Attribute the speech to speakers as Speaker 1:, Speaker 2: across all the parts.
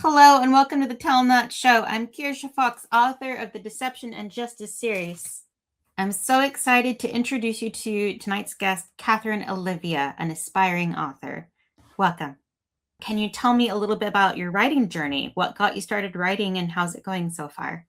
Speaker 1: Hello and welcome to the Tell Not Show. I'm Kirsha Fox, author of the Deception and Justice series. I'm so excited to introduce you to tonight's guest, Katherine Olivia, an aspiring author. Welcome. Can you tell me a little bit about your writing journey? What got you started writing and how's it going so far?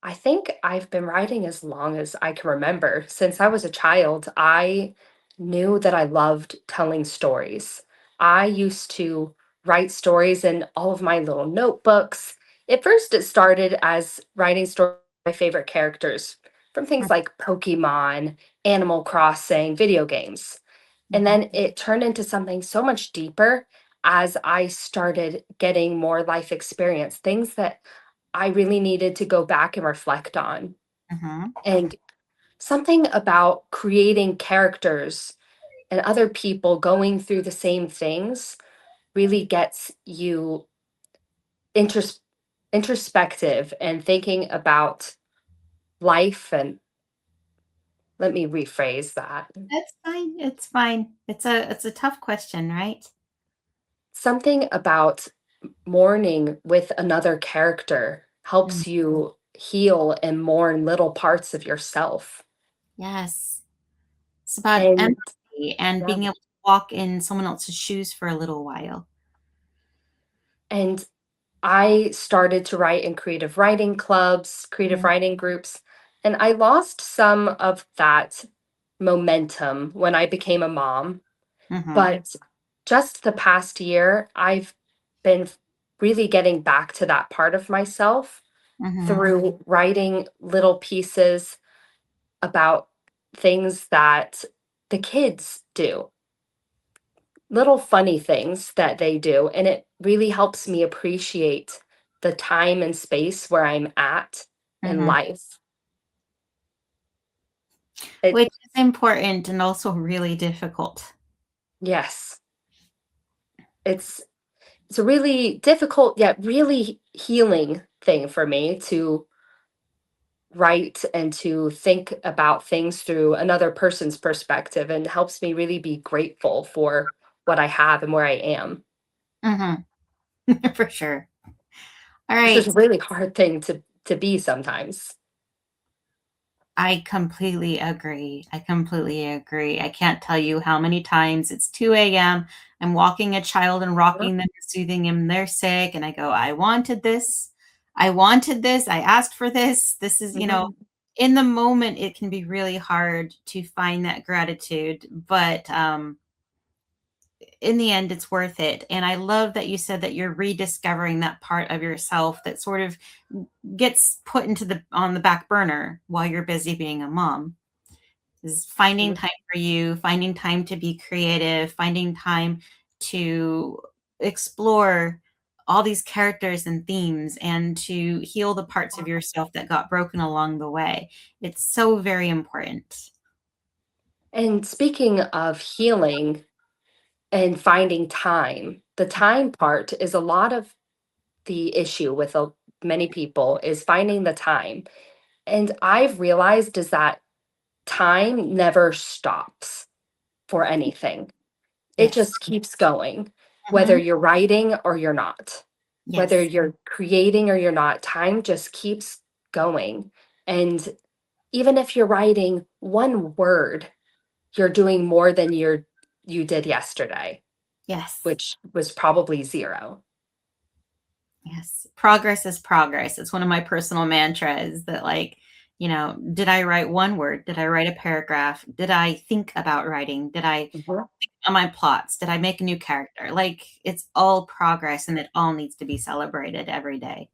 Speaker 2: I think I've been writing as long as I can remember. Since I was a child, I knew that I loved telling stories. I used to write stories in all of my little notebooks. At first, it started as writing stories of my favorite characters from things like Pokemon, Animal Crossing, video games. And
Speaker 1: Mhm,
Speaker 2: then it turned into something so much deeper as I started getting more life experience, things that I really needed to go back and reflect on.
Speaker 1: mhm,
Speaker 2: And something about creating characters and other people going through the same things really gets you intros- introspective and thinking about life. And let me rephrase that.
Speaker 1: That's fine. It's fine. It's a tough question, right?
Speaker 2: Something about mourning with another character
Speaker 1: Mm,
Speaker 2: helps you heal and mourn little parts of yourself.
Speaker 1: yes. It's about
Speaker 2: And
Speaker 1: empathy and
Speaker 2: yeah,
Speaker 1: being able to walk in someone else's shoes for a little while.
Speaker 2: and I started to write in creative writing clubs, creative
Speaker 1: Mhm,
Speaker 2: writing groups, and I lost some of that momentum when I became a mom.
Speaker 1: mhm,
Speaker 2: But just the past year, I've been really getting back to that part of myself
Speaker 1: mhm,
Speaker 2: through writing little pieces about things that the kids do, little funny things that they do. And it really helps me appreciate the time and space where I'm at in
Speaker 1: mhm.
Speaker 2: life. It,
Speaker 1: Which is important and also really difficult.
Speaker 2: yes, it's it's a really difficult yet really healing thing for me to write and to think about things through another person's perspective, and helps me really be grateful for what I have and where I am.
Speaker 1: Mhm. For sure. All
Speaker 2: Which is
Speaker 1: right.
Speaker 2: a really hard thing to be sometimes.
Speaker 1: I completely agree. I completely agree. I can't tell you how many times it's 2 a.m. I'm walking a child and
Speaker 2: Yeah.
Speaker 1: rocking them and soothing them. They're sick. And I go, I wanted this. I wanted this. I asked for this. This is,
Speaker 2: Mhm.
Speaker 1: in the moment, it can be really hard to find that gratitude. But in the end, it's worth it. And I love that you said that you're rediscovering that part of yourself that sort of gets put into the on the back burner while you're busy being a mom. Is finding time for you, finding time to be creative, finding time to explore all these characters and themes and to heal the parts of yourself that got broken along the way. It's so very important.
Speaker 2: And speaking of healing and finding time, the time part is a lot of the issue with many people, is finding the time. And I've realized is that time never stops for anything. It
Speaker 1: Yes.
Speaker 2: just keeps going, whether
Speaker 1: Mhm.
Speaker 2: you're writing or you're not, whether
Speaker 1: Yes.
Speaker 2: you're creating or you're not, time just keeps going. And even if you're writing one word, you're doing more than you did yesterday,
Speaker 1: Yes.
Speaker 2: which was probably zero.
Speaker 1: Yes. Progress is progress. It's one of my personal mantras that, like, did I write one word? Did I write a paragraph? Did I think about writing? Did I
Speaker 2: Mhm.
Speaker 1: on my plots? Did I make a new character? Like, it's all progress and it all needs to be celebrated every day,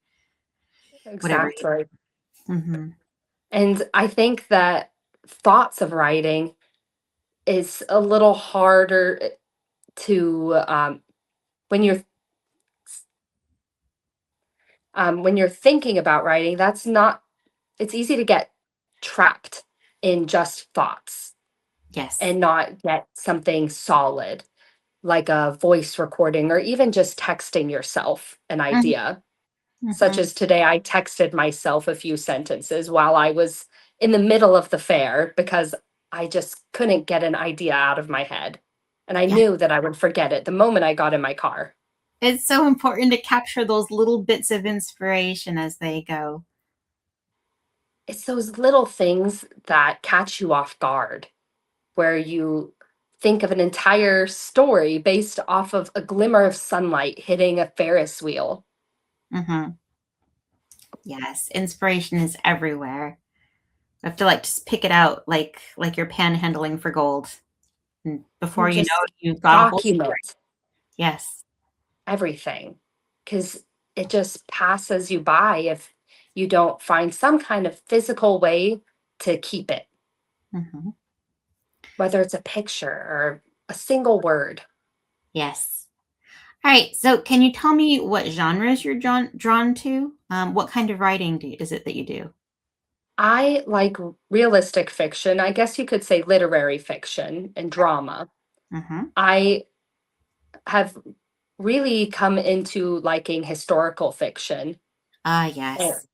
Speaker 1: whatever you
Speaker 2: Exactly.
Speaker 1: do. Mhm.
Speaker 2: And I think that thoughts of writing is a little harder to when you're thinking about writing. That's not. It's easy to get trapped in just thoughts
Speaker 1: Yes.
Speaker 2: and not get something solid like a voice recording or even just texting yourself an
Speaker 1: Mhm,
Speaker 2: idea. Such
Speaker 1: mhm.
Speaker 2: as today, I texted myself a few sentences while I was in the middle of the fair because I just couldn't get an idea out of my head. And I
Speaker 1: Yeah,
Speaker 2: knew that I would forget it the moment I got in my car.
Speaker 1: It's so important to capture those little bits of inspiration as they go.
Speaker 2: It's those little things that catch you off guard, where you think of an entire story based off of a glimmer of sunlight hitting a Ferris wheel.
Speaker 1: Hmm. Yes, inspiration is everywhere. I have to like just pick it out like you're panhandling for gold. And before
Speaker 2: And
Speaker 1: you know
Speaker 2: just
Speaker 1: it, you've got a whole story.
Speaker 2: document
Speaker 1: Yes.
Speaker 2: everything, because it just passes you by if you don't find some kind of physical way to keep it,
Speaker 1: Hmm.
Speaker 2: whether it's a picture or a single word.
Speaker 1: Yes. All right. So, can you tell me what genres you're drawn to? What kind of writing is it that you do?
Speaker 2: I like realistic fiction. I guess you could say literary fiction and drama.
Speaker 1: Hmm.
Speaker 2: I have really come into liking historical fiction.
Speaker 1: Ah,
Speaker 2: Eh,
Speaker 1: yes.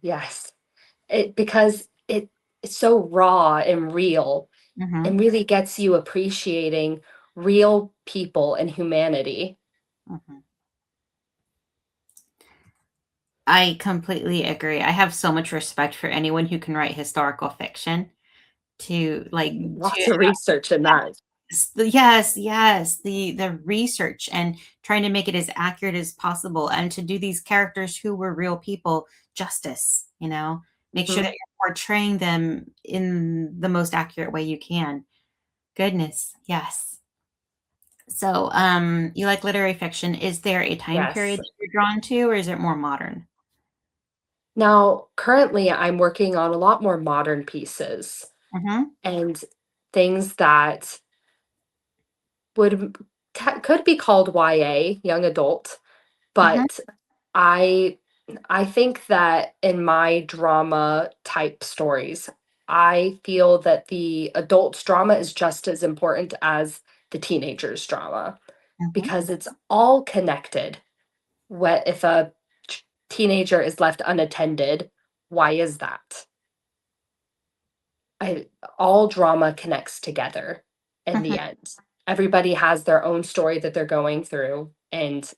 Speaker 2: yes, because it's so raw and real
Speaker 1: Hmm.
Speaker 2: and really gets you appreciating real people and humanity.
Speaker 1: Hmm. I completely agree. I have so much respect for anyone who can write historical fiction to like to
Speaker 2: Lots of research in that.
Speaker 1: yes, yes, the research and trying to make it as accurate as possible and to do these characters who were real people justice, make sure that
Speaker 2: Mhm.
Speaker 1: you're portraying them in the most accurate way you can. Goodness, yes. So, you like literary fiction. Is there a time period
Speaker 2: Yes.
Speaker 1: that you're drawn to, or is it more modern?
Speaker 2: Now, currently, I'm working on a lot more modern pieces
Speaker 1: Mhm,
Speaker 2: and things that would could be called YA, young adult,
Speaker 1: mhm,
Speaker 2: but I I think that in my drama type stories, I feel that the adult's drama is just as important as the teenager's drama
Speaker 1: mhm,
Speaker 2: because it's all connected. What if a teenager is left unattended? Why is that? I All drama connects together in
Speaker 1: mhm,
Speaker 2: the end. Everybody has their own story that they're going through, and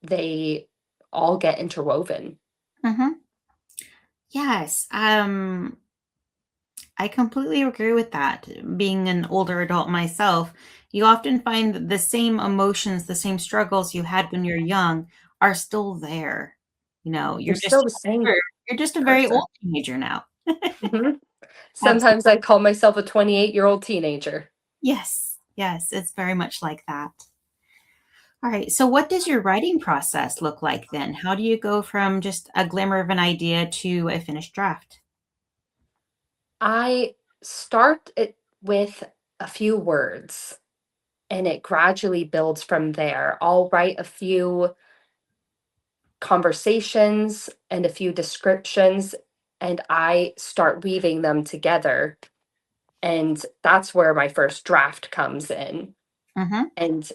Speaker 2: they all get interwoven.
Speaker 1: mhm. Yes, I completely agree with that. Being an older adult myself, you often find that the same emotions, the same struggles you had when you're young are still there.
Speaker 2: You're
Speaker 1: You're
Speaker 2: still
Speaker 1: just
Speaker 2: the same
Speaker 1: older. You're just a very
Speaker 2: person.
Speaker 1: old teenager now.
Speaker 2: Mhm.
Speaker 1: Absolutely.
Speaker 2: Sometimes I call myself a 28-year-old teenager.
Speaker 1: Yes. Yes, it's very much like that. All right. So what does your writing process look like then? How do you go from just a glimmer of an idea to a finished draft?
Speaker 2: I start it with a few words and it gradually builds from there. I'll write a few conversations and a few descriptions, and I start weaving them together. And that's where my first draft comes in.
Speaker 1: Mhm.
Speaker 2: And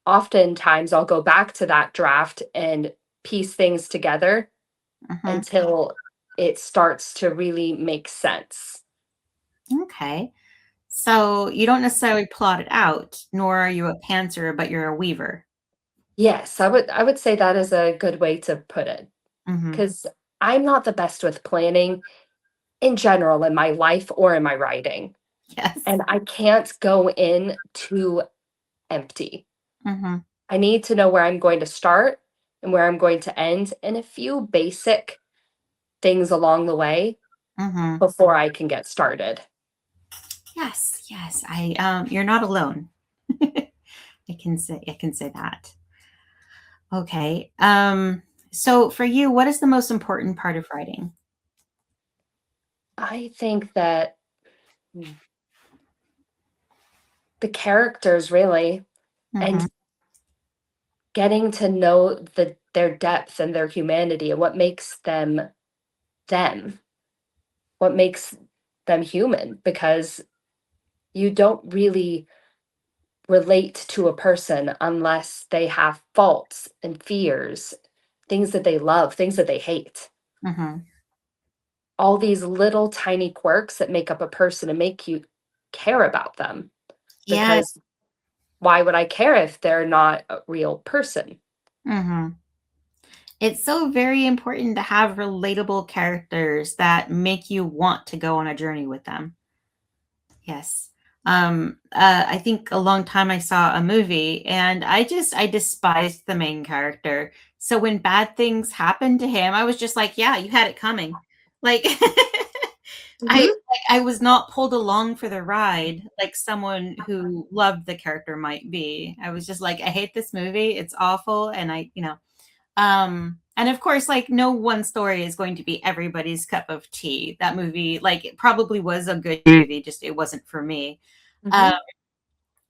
Speaker 2: oftentimes I'll go back to that draft and piece things together
Speaker 1: Mhm.
Speaker 2: until it starts to really make sense.
Speaker 1: Okay. So you don't necessarily plot it out, nor are you a pantser, but you're a weaver.
Speaker 2: Yes, I would say that is a good way to put it,
Speaker 1: Mhm.
Speaker 2: because I'm not the best with planning in general in my life or in my writing.
Speaker 1: Yes.
Speaker 2: And I can't go in too empty.
Speaker 1: Mhm.
Speaker 2: I need to know where I'm going to start and where I'm going to end, and a few basic things along the way
Speaker 1: Mhm.
Speaker 2: before I can get started.
Speaker 1: Yes, yes. You're not alone. I can say that. Okay. So for you, what is the most important part of writing?
Speaker 2: I think that the characters really, and
Speaker 1: Mhm.
Speaker 2: getting to know their depth and their humanity and what makes them them, what makes them human, because you don't really relate to a person unless they have faults and fears, things that they love, things that they hate.
Speaker 1: Mhm.
Speaker 2: All these little tiny quirks that make up a person and make you care about them
Speaker 1: Yes.
Speaker 2: because why would I care if they're not a real person?
Speaker 1: Hmm. It's so very important to have relatable characters that make you want to go on a journey with them. Yes. I think a long time I saw a movie and I despised the main character. So when bad things happened to him, I was just like, yeah, you had it coming. Like
Speaker 2: Hmm.
Speaker 1: I was not pulled along for the ride like someone who loved the character might be. I was just like, I hate this movie. It's awful. And and of course, like no one story is going to be everybody's cup of tea. That movie, like it probably was a good movie, just it wasn't for me. Um,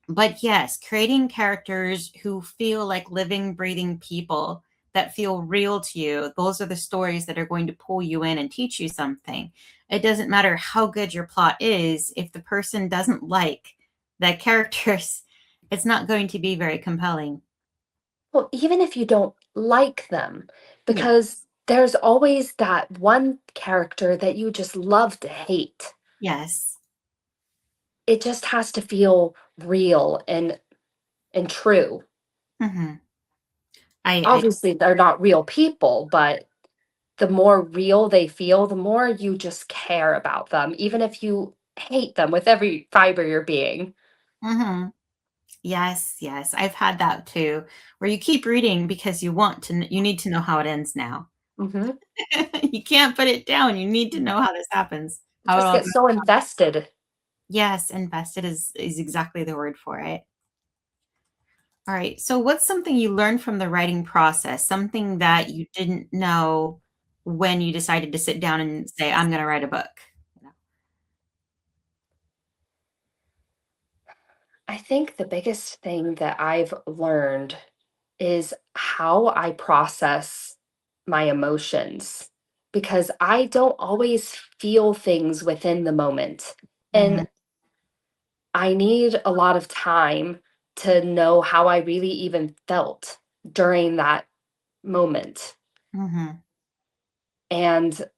Speaker 2: Hmm.
Speaker 1: but yes, creating characters who feel like living, breathing people that feel real to you, those are the stories that are going to pull you in and teach you something. It doesn't matter how good your plot is, if the person doesn't like the characters, it's not going to be very compelling.
Speaker 2: Well, even if you don't like them,
Speaker 1: Yeah.
Speaker 2: because there's always that one character that you just love to hate.
Speaker 1: Yes.
Speaker 2: It just has to feel real and true.
Speaker 1: Hmm. I
Speaker 2: Obviously, they're not real people, but the more real they feel, the more you just care about them, even if you hate them with every fiber of your being.
Speaker 1: mhm. Yes, yes. I've had that too, where you keep reading because you want to, you need to know how it ends now.
Speaker 2: Hmm.
Speaker 1: You can't put it down. You need to know how this happens, how it
Speaker 2: Just
Speaker 1: all
Speaker 2: get
Speaker 1: goes.
Speaker 2: so invested.
Speaker 1: Yes, invested is exactly the word for it. All right. So what's something you learned from the writing process? Something that you didn't know when you decided to sit down and say, I'm going to write a book.
Speaker 2: I think the biggest thing that I've learned is how I process my emotions because I don't always feel things within the moment.
Speaker 1: Hmm.
Speaker 2: And I need a lot of time to know how I really even felt during that moment.
Speaker 1: Hmm.
Speaker 2: And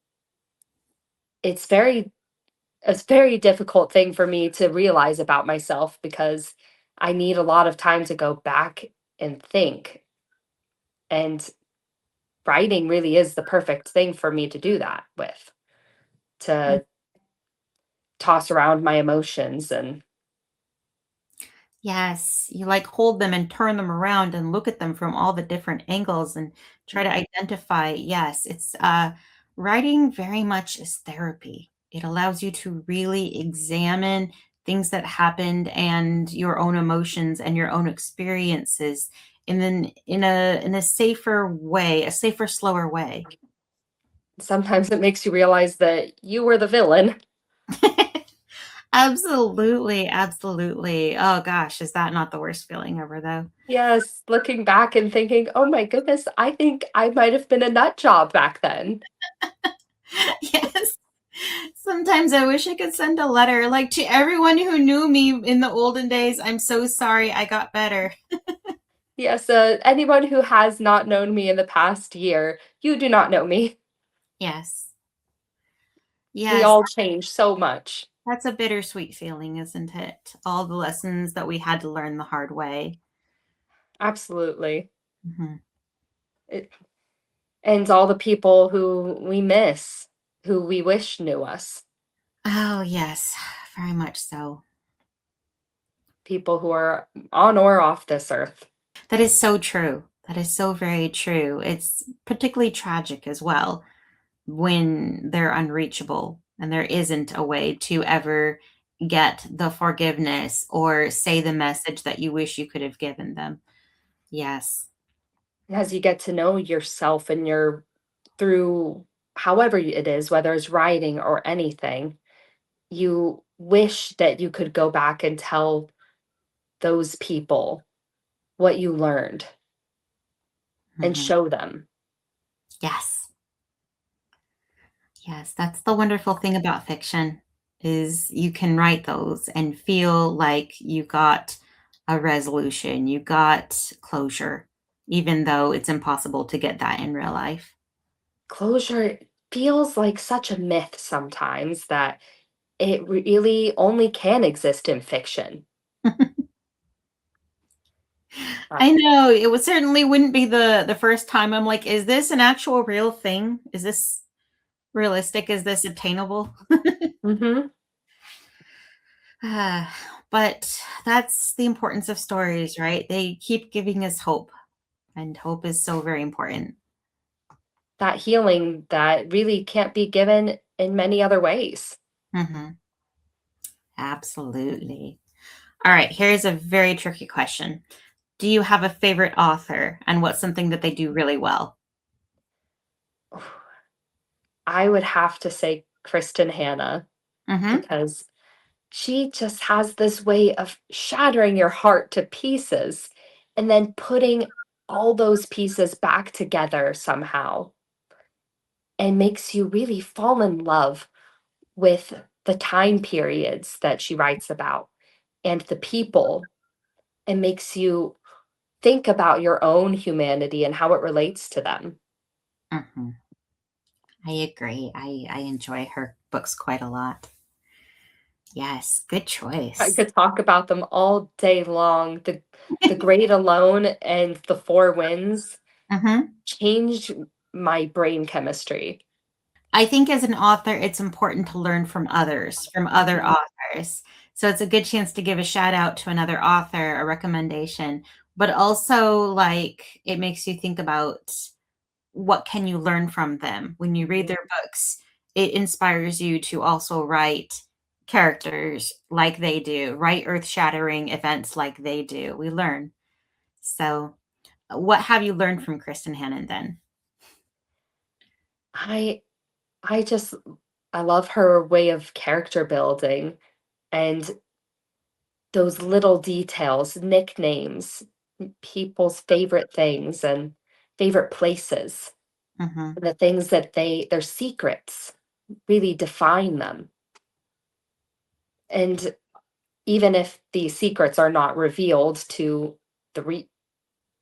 Speaker 2: it's very it's a very difficult thing for me to realize about myself because I need a lot of time to go back and think. And writing really is the perfect thing for me to do that with, to toss around my emotions and
Speaker 1: Yes, you like hold them and turn them around and look at them from all the different angles and try to identify. Yes, it's writing very much is therapy. It allows you to really examine things that happened and your own emotions and your own experiences and then in a safer way, a safer, slower way.
Speaker 2: sometimes it makes you realize that you were the villain.
Speaker 1: Absolutely, absolutely. Oh gosh, is that not the worst feeling ever though?
Speaker 2: Yes, looking back and thinking, "Oh my goodness, I think I might have been a nut job back then."
Speaker 1: Yes. Sometimes I wish I could send a letter like to everyone who knew me in the olden days. I'm so sorry I got better.
Speaker 2: Yes, anyone who has not known me in the past year, you do not know me.
Speaker 1: Yes.
Speaker 2: We
Speaker 1: Yes,
Speaker 2: all change so much.
Speaker 1: that's a bittersweet feeling, isn't it? All the lessons that we had to learn the hard way.
Speaker 2: Absolutely.
Speaker 1: Mhm.
Speaker 2: It, and all the people who we miss, who we wish knew us,
Speaker 1: Oh, yes, very much so.
Speaker 2: people who are on or off this earth.
Speaker 1: That is so true. That is so very true. It's particularly tragic as well when they're unreachable and there isn't a way to ever get the forgiveness or say the message that you wish you could have given them. Yes.
Speaker 2: As you get to know yourself and your through however it is, whether it's writing or anything, you wish that you could go back and tell those people what you learned and
Speaker 1: Mhm.
Speaker 2: show them.
Speaker 1: Yes. Yes, that's the wonderful thing about fiction is you can write those and feel like you got a resolution, you got closure, even though it's impossible to get that in real life.
Speaker 2: Closure feels like such a myth sometimes that it really only can exist in fiction.
Speaker 1: I know it would certainly wouldn't be the first time. I'm like, is this an actual real thing? Is this realistic? Is this attainable?
Speaker 2: Hmm.
Speaker 1: Ah, but that's the importance of stories, right? They keep giving us hope, and hope is so very important.
Speaker 2: That healing that really can't be given in many other ways.
Speaker 1: Mhm. Absolutely. All right, here's a very tricky question. Do you have a favorite author, and what's something that they do really well?
Speaker 2: I would have to say Kristen Hanna
Speaker 1: Mhm.
Speaker 2: because she just has this way of shattering your heart to pieces and then putting all those pieces back together somehow and makes you really fall in love with the time periods that she writes about and the people and makes you think about your own humanity and how it relates to them.
Speaker 1: Mhm. I agree. I enjoy her books quite a lot. Yes, good
Speaker 2: I
Speaker 1: choice.
Speaker 2: could talk about them all day long. The Great Alone and The Four Winds
Speaker 1: Mhm.
Speaker 2: changed my brain chemistry.
Speaker 1: I think as an author, it's important to learn from others, from other
Speaker 2: Mhm.
Speaker 1: authors. So it's a good chance to give a shout out to another author, a recommendation, but also like it makes you think about what can you learn from them. When you read their books, it inspires you to also write characters like they do, write earth-shattering events like they do. We learn. So, what have you learned from Kristen Hannon then?
Speaker 2: I I just I love her way of character building and those little details, nicknames, people's favorite things and favorite places,
Speaker 1: Mhm,
Speaker 2: and the things that their secrets really define them. And even if these secrets are not revealed to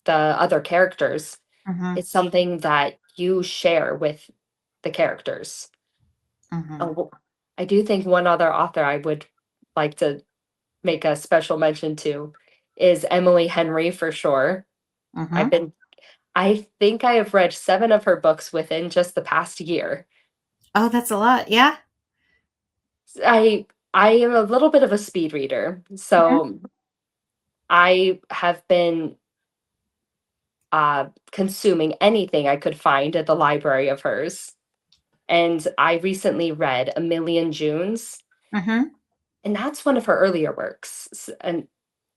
Speaker 2: the other characters,
Speaker 1: mhm,
Speaker 2: it's something that you share with the characters.
Speaker 1: mhm,
Speaker 2: Oh, I do think one other author I would like to make a special mention to is Emily Henry for sure. I've
Speaker 1: mhm.
Speaker 2: been I think I have read 7 of her books within just the past year.
Speaker 1: Oh, that's a lot. Yeah.
Speaker 2: I am a little bit of a speed reader,
Speaker 1: Mhm,
Speaker 2: so I have been consuming anything I could find at the library of hers. And I recently read A Million Junes,
Speaker 1: mhm,
Speaker 2: and that's one of her earlier works. And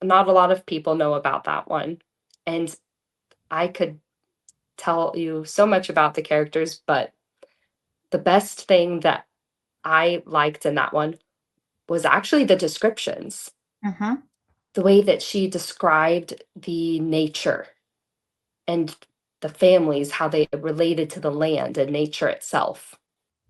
Speaker 2: not a lot of people know about that one. And I could tell you so much about the characters, but the best thing that I liked in that one was actually the descriptions,
Speaker 1: mhm.
Speaker 2: the way that she described the nature and the families, how they related to the land and nature itself.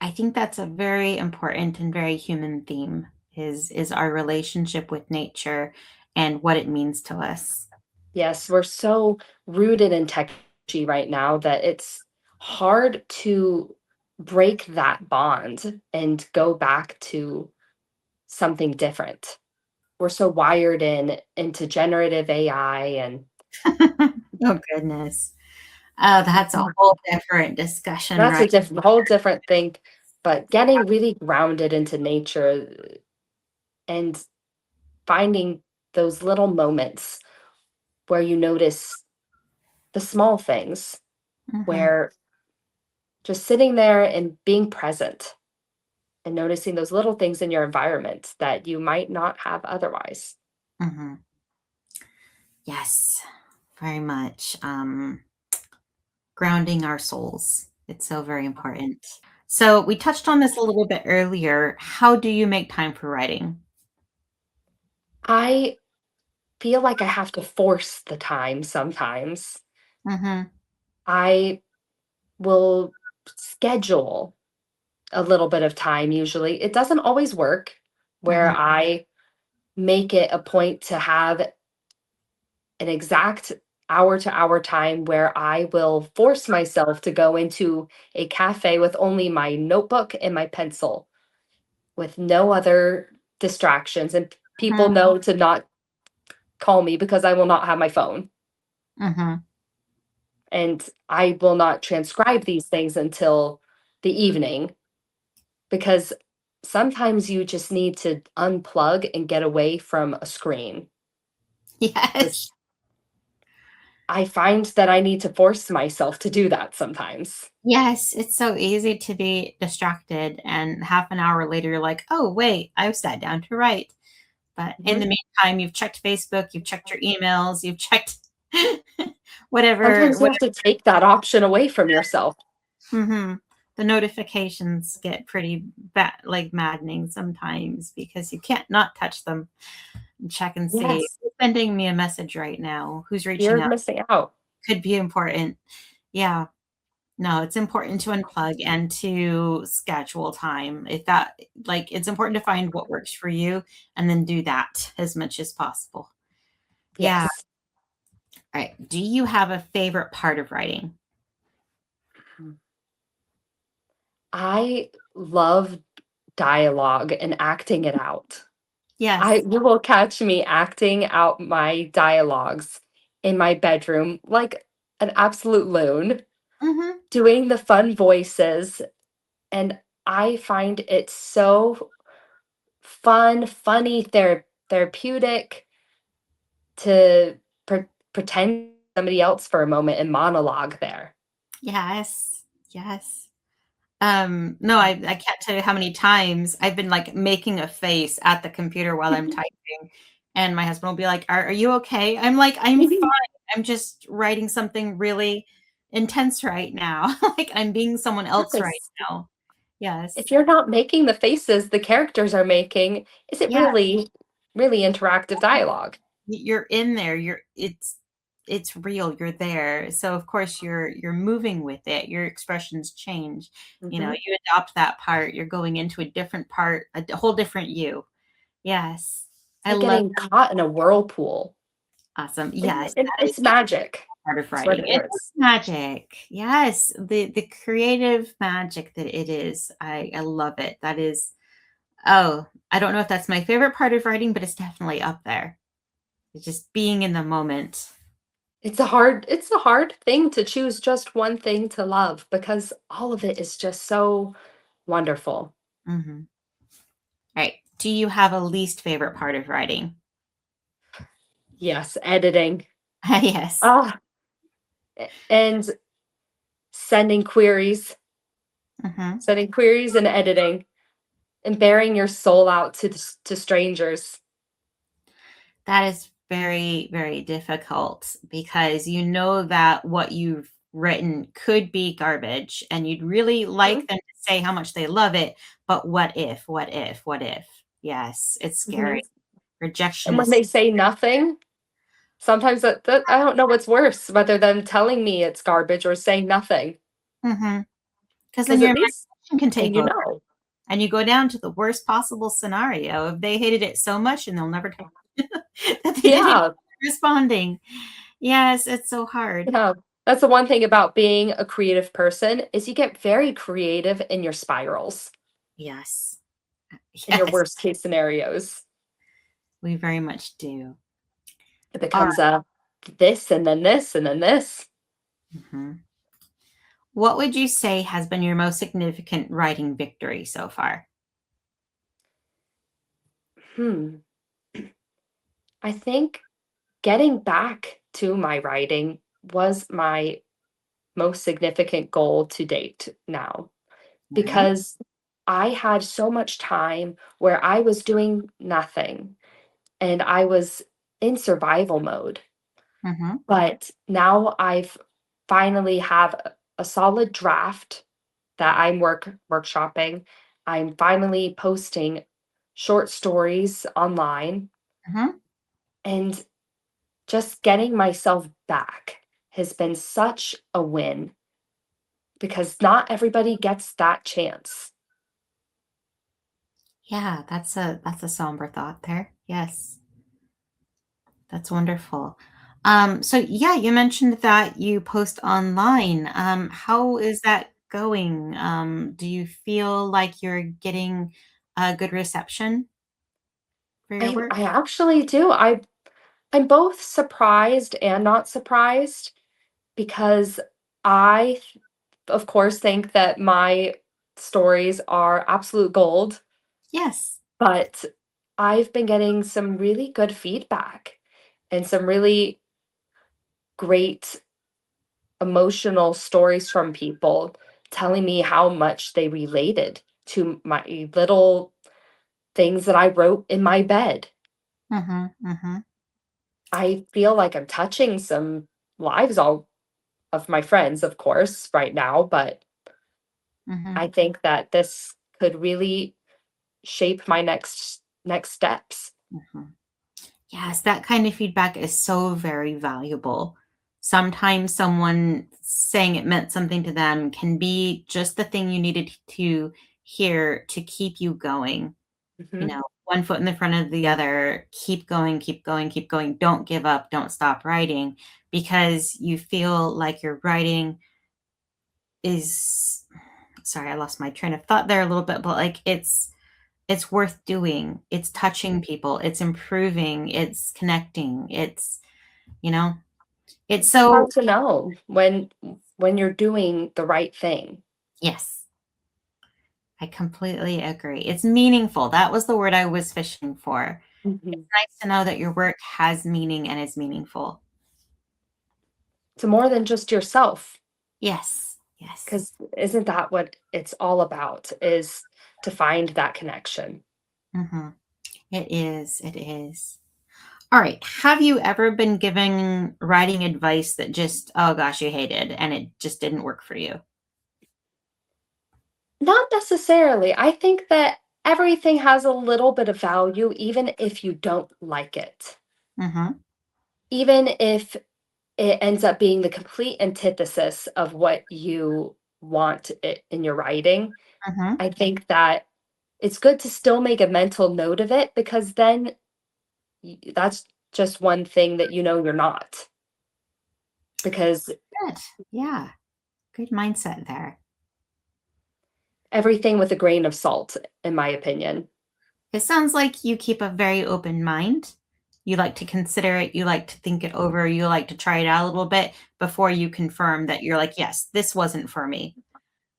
Speaker 1: I think that's a very important and very human theme is our relationship with nature and what it means to us.
Speaker 2: Yes, we're so rooted in technology right now that it's hard to break that bond and go back to something different. We're so wired into generative AI and
Speaker 1: Oh, goodness. Oh, that's a whole different discussion,
Speaker 2: that's
Speaker 1: right?
Speaker 2: a whole different thing. But getting really grounded into nature and finding those little moments where you notice the small things,
Speaker 1: Mhm,
Speaker 2: where just sitting there and being present and noticing those little things in your environment that you might not have otherwise.
Speaker 1: mhm. Yes, very much, grounding our souls. It's so very important. So, we touched on this a little bit earlier. How do you make time for writing?
Speaker 2: I feel like I have to force the time sometimes.
Speaker 1: Mhm,
Speaker 2: I will schedule a little bit of time usually. It doesn't always work where
Speaker 1: mhm,
Speaker 2: I make it a point to have an exact hour to hour time where I will force myself to go into a cafe with only my notebook and my pencil with no other distractions. And people
Speaker 1: mhm.
Speaker 2: know to not call me because I will not have my phone.
Speaker 1: Mhm.
Speaker 2: And I will not transcribe these things until the evening because sometimes you just need to unplug and get away from a screen, which
Speaker 1: Yes.
Speaker 2: I find that I need to force myself to do that sometimes.
Speaker 1: Yes, it's so easy to be distracted, and half an hour later, you're like, "Oh, wait, I've sat down to write." But in the
Speaker 2: Mhm.
Speaker 1: meantime, you've checked Facebook, you've checked your emails, you've checked whatever
Speaker 2: Sometimes you have
Speaker 1: whatever
Speaker 2: to take that option away from yourself.
Speaker 1: Mhm. The notifications get pretty like, maddening sometimes because you can't not touch them and check and see,
Speaker 2: Yes,
Speaker 1: "Who's sending me a message right now? Who's reaching
Speaker 2: you're
Speaker 1: out?"
Speaker 2: missing out.
Speaker 1: Could be important. Yeah. No, it's important to unplug and to schedule time. If that like, it's important to find what works for you and then do that as much as possible. Yeah.
Speaker 2: Yes.
Speaker 1: Alright. Do you have a favorite part of writing?
Speaker 2: I love dialogue and acting it out.
Speaker 1: Yes.
Speaker 2: You will catch me acting out my dialogues in my bedroom like an absolute loon,
Speaker 1: Mhm.
Speaker 2: doing the fun voices, and I find it so fun, funny, therapeutic to pretend somebody else for a moment and monologue there.
Speaker 1: Yes. Yes. No, I can't tell you how many times I've been, like, making a face at the computer while I'm typing, and my husband will be like, "Are you okay?" I'm like, "I'm fine. I'm just writing something really intense right now." Like, I'm being someone else right
Speaker 2: Yes.
Speaker 1: now.
Speaker 2: If
Speaker 1: Yes.
Speaker 2: you're not making the faces the characters are making, is it
Speaker 1: Yeah.
Speaker 2: really interactive dialogue?
Speaker 1: You're in there, it's real, you're there. So, of course, you're moving with it, your expressions change.
Speaker 2: Mhm.
Speaker 1: You adopt that part, you're going into a different part, whole different you. Yes.
Speaker 2: It's
Speaker 1: I
Speaker 2: like
Speaker 1: love
Speaker 2: getting caught in a whirlpool.
Speaker 1: awesome.
Speaker 2: And
Speaker 1: Yes, that is
Speaker 2: it's magic.
Speaker 1: part of
Speaker 2: It's what
Speaker 1: writing.
Speaker 2: it
Speaker 1: It
Speaker 2: is.
Speaker 1: is magic. Yes, the creative magic that it is. I love it. That is oh, I don't know if that's my favorite part of writing, but it's definitely up there. It's just being in the moment.
Speaker 2: It's a hard thing to choose just one thing to love because all of it is just so wonderful.
Speaker 1: Mhm. Right. Do you have a least favorite part of writing?
Speaker 2: Yes, editing.
Speaker 1: Yes.
Speaker 2: Ah, and sending queries,
Speaker 1: Mhm.
Speaker 2: and editing and bearing your soul out to strangers.
Speaker 1: That is very, very difficult because you know that what you've written could be garbage and you'd really like
Speaker 2: Mhm,
Speaker 1: them to say how much they love it, but what if, what if, what if? Yes, it's
Speaker 2: mhm.
Speaker 1: scary. Rejection
Speaker 2: And when
Speaker 1: is
Speaker 2: they say nothing, sometimes that I don't know what's worse, whether them telling me it's garbage or saying nothing.
Speaker 1: mhm, 'cause then
Speaker 2: Because
Speaker 1: your
Speaker 2: at least
Speaker 1: imagination can
Speaker 2: then
Speaker 1: take
Speaker 2: you
Speaker 1: over
Speaker 2: know.
Speaker 1: and you go down to the worst possible scenario. If they hated it so much and they'll never tell that they didn't
Speaker 2: Yeah,
Speaker 1: responding. Yes, it's so hard.
Speaker 2: yeah. That's the one thing about being a creative person is you get very creative in your spirals,
Speaker 1: Yes.
Speaker 2: in your
Speaker 1: Yes,
Speaker 2: worst case scenarios.
Speaker 1: we very much do.
Speaker 2: It
Speaker 1: Alright.
Speaker 2: becomes a this and then this and then this.
Speaker 1: Mhm. What would you say has been your most significant writing victory so far?
Speaker 2: Hmm. I think getting back to my writing was my most significant goal to date now
Speaker 1: Alright.
Speaker 2: because I had so much time where I was doing nothing and I was in survival mode.
Speaker 1: Mhm.
Speaker 2: But now I've finally have a solid draft that I'm workshopping. I'm finally posting short stories online
Speaker 1: Mhm.
Speaker 2: and just getting myself back has been such a win because not everybody gets that chance.
Speaker 1: Yeah, that's a somber thought there. Yes, that's wonderful. So yeah, you mentioned that you post online. How is that going? Do you feel like you're getting a good reception for your work?
Speaker 2: I actually do. I'm both surprised and not surprised because I, of course, think that my stories are absolute gold,
Speaker 1: Yes.
Speaker 2: but I've been getting some really good feedback and some really great emotional stories from people telling me how much they related to my little things that I wrote in my bed.
Speaker 1: Mhm, mhm,
Speaker 2: I feel like I'm touching some lives all of my friends, of course, right now, but
Speaker 1: mhm,
Speaker 2: I think that this could really shape my next steps.
Speaker 1: mhm. Yes, that kind of feedback is so very valuable. Sometimes someone saying it meant something to them can be just the thing you needed to hear to keep you going. You
Speaker 2: Mhm.
Speaker 1: know, one foot in the front of the other, keep going, keep going, keep going. Don't give up, don't stop writing because you feel like your writing is sorry, I lost my train of thought there a little bit, but like it's worth doing. It's touching people, it's improving, it's connecting, it's, you know, it's
Speaker 2: It's
Speaker 1: so
Speaker 2: hard to know when you're doing the right thing.
Speaker 1: yes, I completely agree. It's meaningful. That was the word I was fishing for. It's
Speaker 2: Mhm.
Speaker 1: nice to know that your work has meaning and is meaningful.
Speaker 2: To more than just yourself,
Speaker 1: Yes, yes.
Speaker 2: because isn't that what it's all about, is to find that connection?
Speaker 1: Mhm. It is, it is. Alright, have you ever been given writing advice that just, oh gosh, you hated and it just didn't work for you?
Speaker 2: Not necessarily. I think that everything has a little bit of value, even if you don't like it.
Speaker 1: Mhm,
Speaker 2: Even if it ends up being the complete antithesis of what you want it in your writing,
Speaker 1: mhm.
Speaker 2: I think that it's good to still make a mental note of it because then that's just one thing that you know you're not. Because
Speaker 1: Good. Yeah, good mindset there.
Speaker 2: everything with a grain of salt, in my opinion.
Speaker 1: It sounds like you keep a very open mind. You like to consider it, you like to think it over, you like to try it out a little bit before you confirm that you're like, "Yes, this wasn't for me."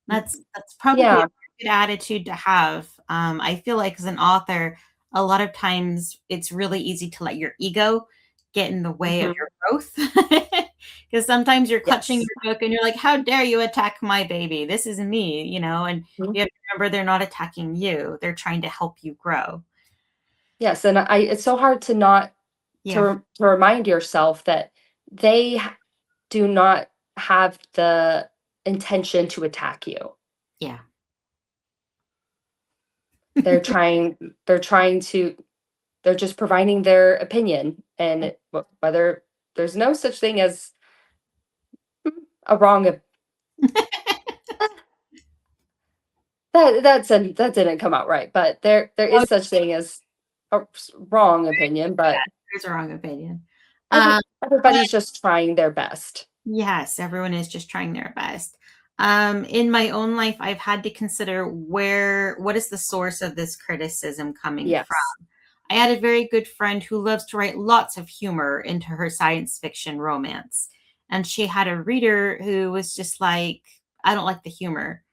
Speaker 1: That's probably a
Speaker 2: Yeah.
Speaker 1: good attitude to have. I feel like as an author, a lot of times it's really easy to let your ego get in the way of
Speaker 2: Mhm.
Speaker 1: your growth. Because sometimes you're clutching
Speaker 2: Yes.
Speaker 1: your book and you're like, "How dare you attack my baby? This is me," you know, and
Speaker 2: Mhm.
Speaker 1: you have to remember they're not attacking you. They're trying to help you grow.
Speaker 2: Yes, and it's so hard to not
Speaker 1: Yeah.
Speaker 2: to remind yourself that they do not have the intention to attack you.
Speaker 1: Yeah.
Speaker 2: They're trying they're trying to they're just providing their opinion, and whether there's no such thing as a wrong that didn't come out right, but there
Speaker 1: Oh,
Speaker 2: is such thing as a wrong opinion, but
Speaker 1: there's a wrong opinion.
Speaker 2: every,
Speaker 1: Um, but
Speaker 2: everybody's just trying their best.
Speaker 1: yes, everyone is just trying their best. In my own life, I've had to consider what is the source of this criticism coming
Speaker 2: Yes.
Speaker 1: from? I had a very good friend who loves to write lots of humor into her science fiction romance. And she had a reader who was just like, I don't like the humor.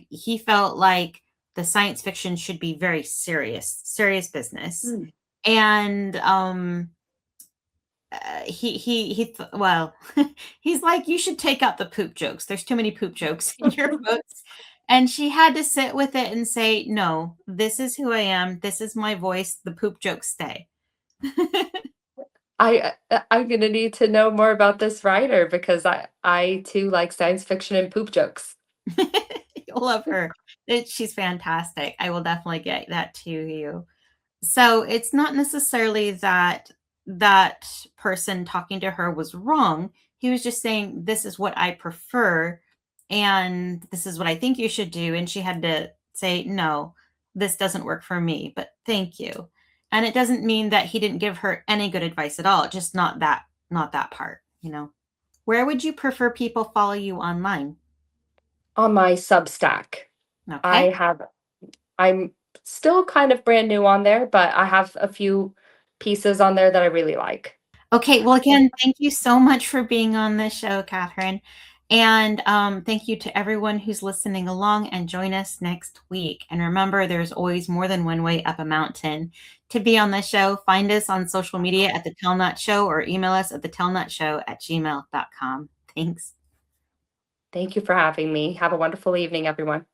Speaker 1: He felt like the science fiction should be very serious, serious business.
Speaker 2: Mm.
Speaker 1: And well, he's like, you should take out the poop jokes. There's too many poop jokes in your books. And she had to sit with it and say, no, this is who I am. This is my voice. The poop jokes stay.
Speaker 2: I'm gonna need to know more about this writer because I too like science fiction and poop jokes.
Speaker 1: You'll love her. She's fantastic. I will definitely get that to you. So it's not necessarily that that person talking to her was wrong. He was just saying, this is what I prefer and this is what I think you should do. And she had to say, no, this doesn't work for me, but thank you. And it doesn't mean that he didn't give her any good advice at all, just not that part, you know. Where would you prefer people follow you online?
Speaker 2: On my Substack. I
Speaker 1: Okay.
Speaker 2: have I'm still kind of brand new on there, but I have a few pieces on there that I really like.
Speaker 1: Okay, well, again, thank you so much for being on this show, Catherine. And thank you to everyone who's listening along, and join us next week. And remember, there's always more than one way up a mountain. To be on the show, find us on social media at The Tellnut Show or email us at thetellnutshow@gmail.com. Thanks.
Speaker 2: Thank you for having me. Have a wonderful evening, everyone.